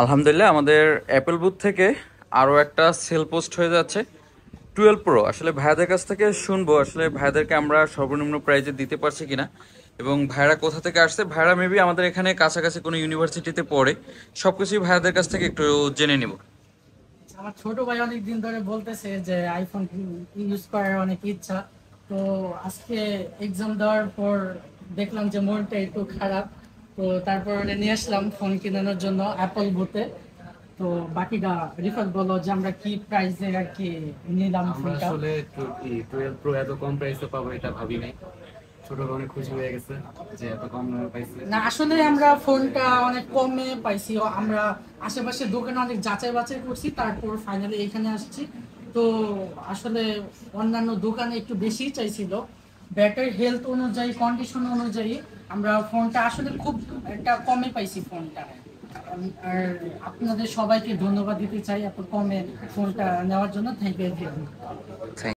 আলহামদুলিল্লাহ আমাদের Apple booth থেকে আরও একটা সেল পোস্ট হয়ে যাচ্ছে 12 প্রো। আসলে ভাইয়াদের কাছ থেকে শুনবো আসলে ভাইয়াদেরকে আমরা সর্বনিম্ন প্রাইজে দিতে পারছি কিনা, এবং ভাইয়ারা কোথা থেকে আসছে। ভাইয়ারা মেবি আমাদের এখানে কাছাকাছি কোনো ইউনিভার্সিটিতে পড়ে। সবকিছুই ভাইয়াদের কাছ থেকে একটু জেনে নিব। আমার ছোট ভাই অনেক দিন ধরে বলতেছে যে আইফোন ইউজ করার অনেক ইচ্ছা। তো আজকে এক্সাম দেওয়ার পর দেখলাম যে মনটা একটু খারাপ। তো তারপর ওরে নিয়ে আসলাম ফোন কেনানোর জন্য অ্যাপল বুথে। তো বাকিটা রিফাত বলো যে আমরা কি প্রাইসে আর কি নিলাম আমরা ফোনটা। আসলে 12 প্রো এত কম প্রাইসে পাবো এটা ভাবি নাই। ছোট ভাই অনেক খুশি হয়ে গেছে যে এত কম দামে পাইছে। না, আসলে আমরা ফোনটা অনেক কমে পাইছি। আমরা আশেপাশে দোকানে অনেক যাচাই বাছাই করছি, তারপর ফাইনালি এখানে আসছি। তো আসলে অন্যান্য দোকানে একটু বেশি চাইছিল। ব্যাটারি হেলথ অনুযায়ী, কন্ডিশন অনুযায়ী আমরা ফোনটা আসলে খুব একটা কমে পাইছি ফোনটা। আর আপনাদের সবাইকে ধন্যবাদ দিতে চাই এত কমে ফোনটা নেওয়ার জন্য। Thank you.